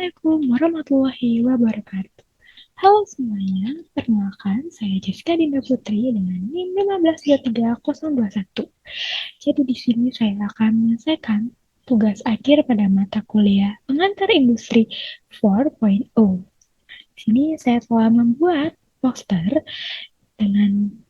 Assalamualaikum warahmatullahi wabarakatuh. Halo semuanya, perkenalkan saya Jessica Dinda Putri dengan NIM 1523021. Jadi di sini saya akan menyelesaikan tugas akhir pada mata kuliah Pengantar Industri 4.0. Di sini saya telah membuat poster dengan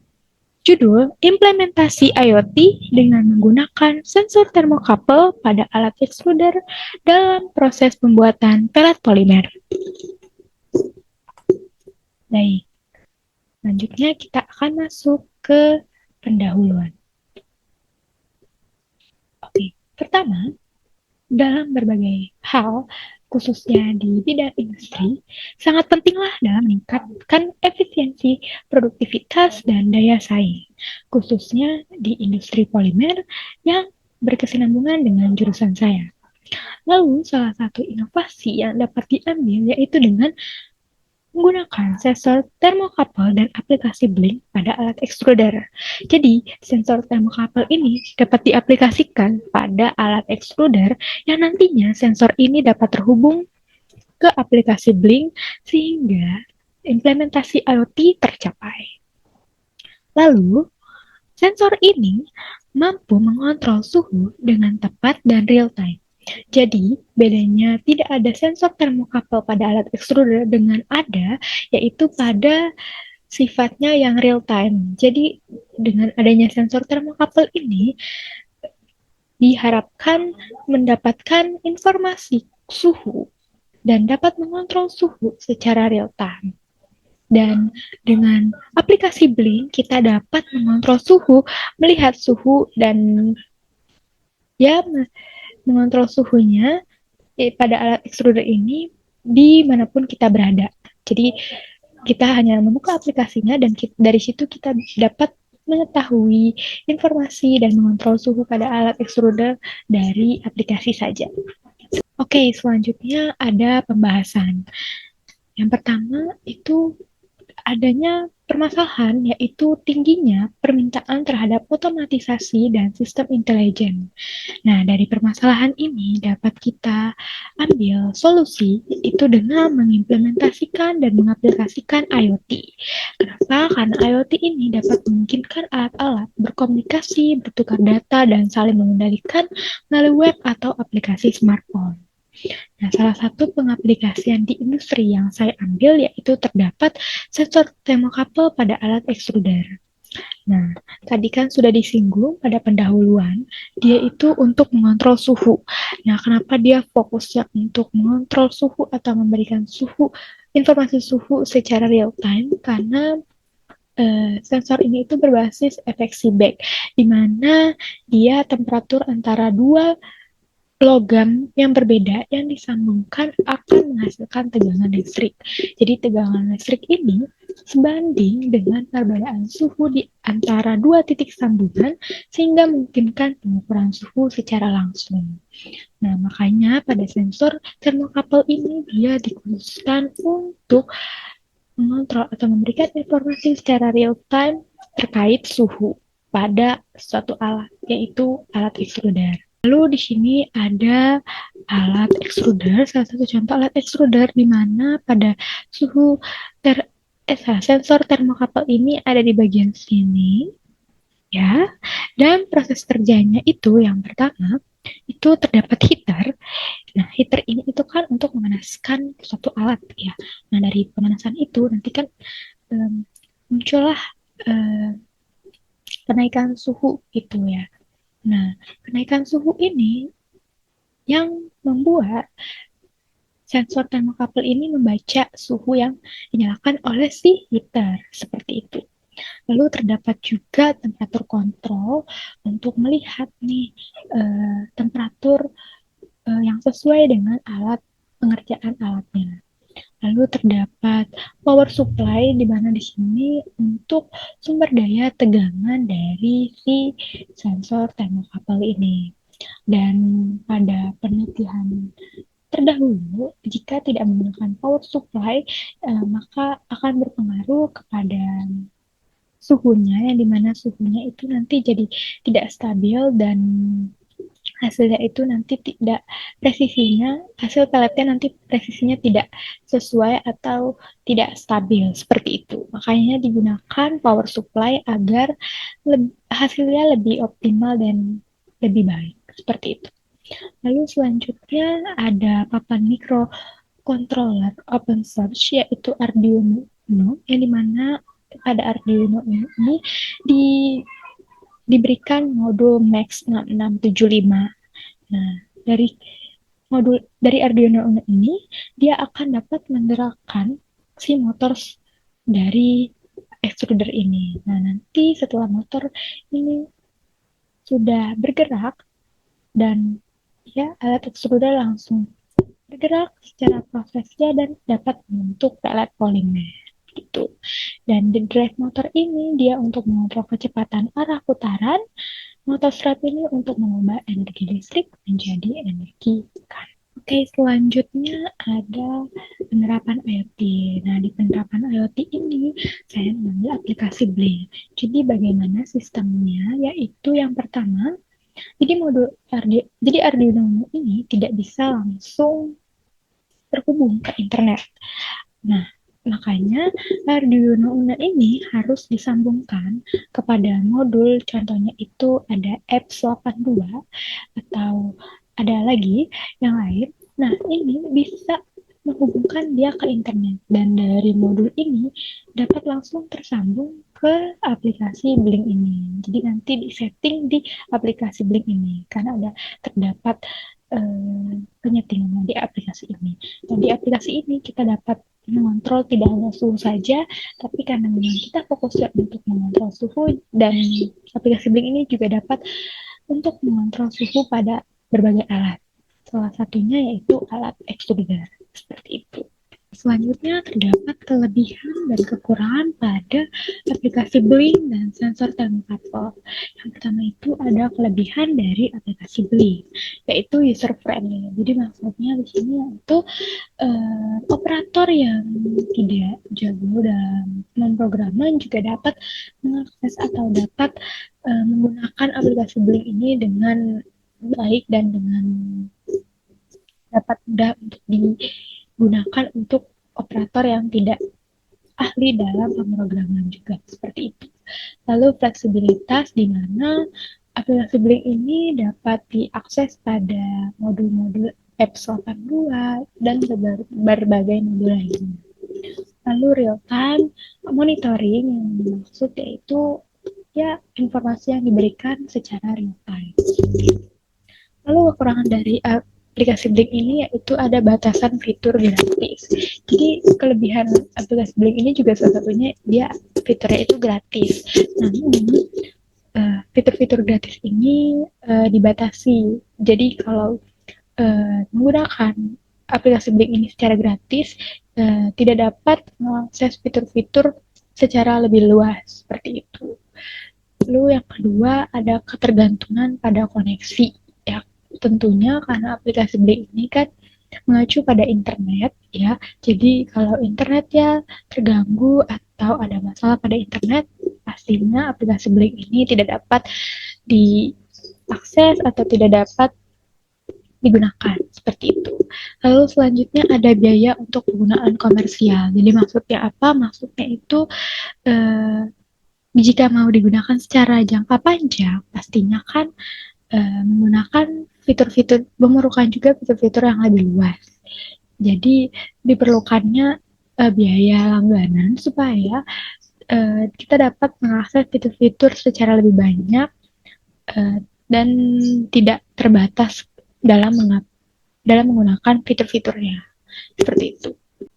judul Implementasi IoT dengan menggunakan sensor termokapel pada alat extruder dalam proses pembuatan pelet polimer. Baik, selanjutnya kita akan masuk ke pendahuluan. Oke, pertama, dalam berbagai hal, khususnya di bidang industri, sangat pentinglah dalam meningkatkan efisiensi, produktivitas, dan daya saing, khususnya di industri polimer yang berkesinambungan dengan jurusan saya. Lalu, salah satu inovasi yang dapat diambil yaitu dengan menggunakan sensor termokapel dan aplikasi blink pada alat extruder. Jadi, sensor termokapel ini dapat diaplikasikan pada alat extruder yang nantinya sensor ini dapat terhubung ke aplikasi blink sehingga implementasi IoT tercapai. Lalu, sensor ini mampu mengontrol suhu dengan tepat dan real time. Jadi, bedanya tidak ada sensor termokapel pada alat extruder dengan ada, yaitu pada sifatnya yang real time. Jadi, dengan adanya sensor termokapel ini, diharapkan mendapatkan informasi suhu dan dapat mengontrol suhu secara real time. Dan dengan aplikasi Blink, kita dapat mengontrol suhu, melihat suhu, dan ya mengontrol suhunya pada alat extruder ini dimanapun kita berada. Jadi kita hanya membuka aplikasinya dan dari situ kita dapat mengetahui informasi dan mengontrol suhu pada alat extruder dari aplikasi saja. Oke, selanjutnya ada pembahasan. Yang pertama itu adanya permasalahan yaitu tingginya permintaan terhadap otomatisasi dan sistem intelijen. Nah, dari permasalahan ini dapat kita ambil solusi itu dengan mengimplementasikan dan mengaplikasikan IoT. Kenapa? Karena IoT ini dapat memungkinkan alat-alat berkomunikasi, bertukar data, dan saling mengendalikan melalui web atau aplikasi smartphone. Nah, salah satu pengaplikasian di industri yang saya ambil yaitu terdapat sensor termokapel pada alat extruder. Nah, tadi kan sudah disinggung pada pendahuluan, dia itu untuk mengontrol suhu. Nah, kenapa dia fokusnya untuk mengontrol suhu atau memberikan suhu, informasi suhu secara real time? Karena sensor ini itu berbasis efek Seebeck, di mana dia temperatur antara dua logam yang berbeda yang disambungkan akan menghasilkan tegangan listrik. Jadi tegangan listrik ini sebanding dengan perbedaan suhu di antara dua titik sambungan sehingga memungkinkan pengukuran suhu secara langsung. Nah, makanya pada sensor termokapel ini dia dikhususkan untuk mengontrol atau memberikan informasi secara real time terkait suhu pada suatu alat, yaitu alat extruder. Lalu di sini ada alat extruder, salah satu contoh alat extruder di mana pada suhu sensor termokapel ini ada di bagian sini, ya. Dan proses kerjanya itu yang pertama itu terdapat heater. Nah, heater ini itu kan untuk memanaskan suatu alat, ya. Nah, dari pemanasan itu nanti kan muncullah kenaikan suhu itu, ya. Nah, kenaikan suhu ini yang membuat sensor termokapel ini membaca suhu yang dinyalakan oleh si heater, seperti itu. Lalu terdapat juga temperatur kontrol untuk melihat nih temperatur yang sesuai dengan alat pengerjaan alatnya. Lalu terdapat power supply di mana di sini untuk sumber daya tegangan dari si sensor termokapel ini. Dan pada penelitian terdahulu, jika tidak menggunakan power supply, maka akan berpengaruh kepada suhunya, yang dimana suhunya itu nanti jadi tidak stabil dan hasilnya itu nanti tidak presisinya, hasil peletnya nanti presisinya tidak sesuai atau tidak stabil seperti itu. Makanya digunakan power supply agar hasilnya lebih optimal dan lebih baik seperti itu. Lalu selanjutnya ada papan microcontroller open source yaitu Arduino, yang dimana pada Arduino ini di diberikan modul Max 6675. Nah, dari Arduino Uno ini dia akan dapat menggerakkan si motor dari extruder ini. Nah, nanti setelah motor ini sudah bergerak dan ya alat extruder langsung bergerak secara prosesnya dan dapat membentuk pelet polimer gitu. Dan di drive motor ini dia untuk mengontrol kecepatan arah putaran. Motor strap ini untuk mengubah energi listrik menjadi energi kan. Oke, selanjutnya ada penerapan IoT. Nah, di penerapan IoT ini saya mengambil aplikasi Blink. Jadi bagaimana sistemnya? Yaitu yang pertama, jadi Arduino ini tidak bisa langsung terhubung ke internet. Nah, makanya Arduino Uno ini harus disambungkan kepada modul, contohnya itu ada Apps82 atau ada lagi yang lain. Nah, ini bisa menghubungkan dia ke internet dan dari modul ini dapat langsung tersambung ke aplikasi Blink ini. Jadi nanti disetting di aplikasi Blink ini karena ada terdapat penyetingan di aplikasi ini. Dan di aplikasi ini kita dapat mengontrol tidak hanya suhu saja, tapi karena memang kita fokusnya untuk mengontrol suhu dan aplikasi Blink ini juga dapat untuk mengontrol suhu pada berbagai alat. Salah satunya yaitu alat extruder. Seperti itu. Selanjutnya terdapat kelebihan dan kekurangan pada aplikasi Blink dan sensor termocouple. Yang pertama itu ada kelebihan dari aplikasi Blink, yaitu user friendly. Jadi maksudnya di sini yaitu operator yang tidak jago dalam pemrograman juga dapat mengakses atau dapat menggunakan aplikasi Blink ini dengan baik dan dengan dapat mudah untuk digunakan untuk operator yang tidak ahli dalam pemrograman juga seperti itu. Lalu fleksibilitas di mana aplikasi Blink ini dapat diakses pada modul-modul apps 82 dan berbagai modul lainnya. Lalu real time monitoring yang dimaksud yaitu ya informasi yang diberikan secara real time. Lalu kekurangan dari aplikasi Blink ini yaitu ada batasan fitur gratis. Jadi kelebihan aplikasi Blink ini juga salah satunya dia fiturnya itu gratis. Namun fitur-fitur gratis ini dibatasi. Jadi kalau menggunakan aplikasi Blink ini secara gratis tidak dapat mengakses fitur-fitur secara lebih luas seperti itu. Lalu yang kedua ada ketergantungan pada koneksi. Ya, tentunya karena aplikasi Blink ini kan mengacu pada internet ya. Jadi kalau internetnya terganggu atau ada masalah pada internet, pastinya aplikasi Blink ini tidak dapat diakses atau tidak dapat digunakan seperti itu. Lalu selanjutnya ada biaya untuk penggunaan komersial. Jadi maksudnya apa? Maksudnya itu jika mau digunakan secara jangka panjang, pastinya kan menggunakan fitur-fitur, memerlukan juga fitur-fitur yang lebih luas. Jadi diperlukannya biaya langganan supaya kita dapat mengakses fitur-fitur secara lebih banyak dan tidak terbatas dalam menggunakan fitur-fiturnya. Seperti itu.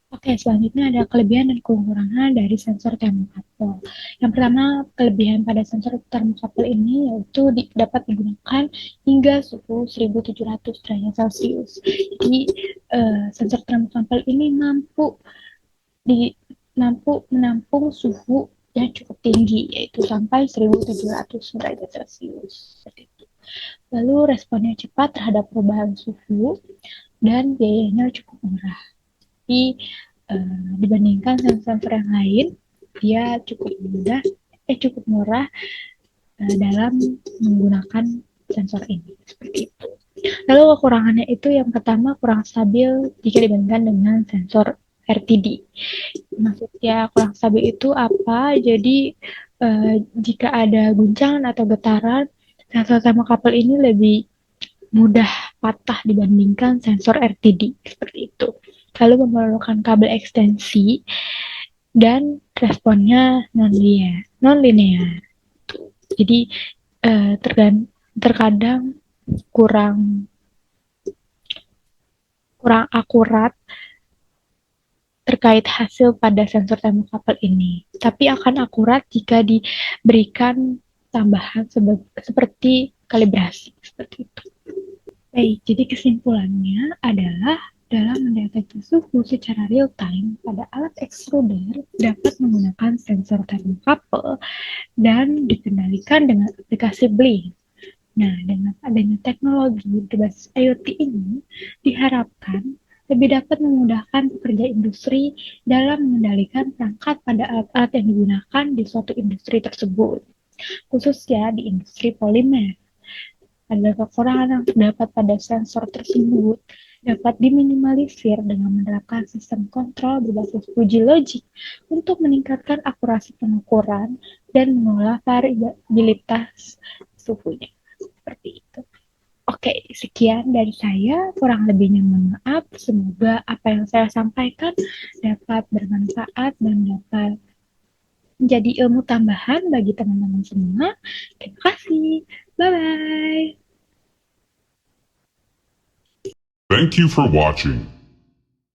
Oke, selanjutnya ada kelebihan dan kekurangan dari sensor termocouple. Yang pertama, kelebihan pada sensor termocouple ini yaitu dapat digunakan hingga suhu 1700 derajat Celcius. Jadi, sensor termocouple ini mampu menampung suhu yang cukup tinggi, yaitu sampai 1700 derajat Celcius. Lalu responnya cepat terhadap perubahan suhu dan biayanya cukup murah. Jadi dibandingkan sensor yang lain, dia cukup murah dalam menggunakan sensor ini. Seperti itu. Lalu kekurangannya itu yang pertama kurang stabil jika dibandingkan dengan sensor RTD. Maksudnya kurang stabil itu apa? Jadi jika ada guncangan atau getaran, sensor termokabel ini lebih mudah patah dibandingkan sensor RTD seperti itu. Lalu memerlukan kabel ekstensi dan responnya non-linear. Jadi terkadang kurang kurang akurat terkait hasil pada sensor termokabel ini. Tapi akan akurat jika diberikan tambahan seperti kalibrasi seperti itu. Baik, jadi kesimpulannya adalah dalam mendeteksi suhu secara real time pada alat extruder dapat menggunakan sensor termokabel dan dikendalikan dengan aplikasi Blink. Nah, dengan adanya teknologi berbasis IoT ini, diharapkan lebih dapat memudahkan pekerja industri dalam mengendalikan perangkat pada alat-alat yang digunakan di suatu industri tersebut, khususnya di industri polimer. Ada kekurangan yang terdapat pada sensor tersebut dapat diminimalisir dengan menerapkan sistem kontrol berbasis uji logik untuk meningkatkan akurasi pengukuran dan mengolah variabilitas suhunya. Seperti itu. Oke, sekian dari saya. Kurang lebihnya mohon maaf. Semoga apa yang saya sampaikan dapat bermanfaat dan dapat menjadi ilmu tambahan bagi teman-teman semua. Terima kasih. Bye-bye. Thank you for watching.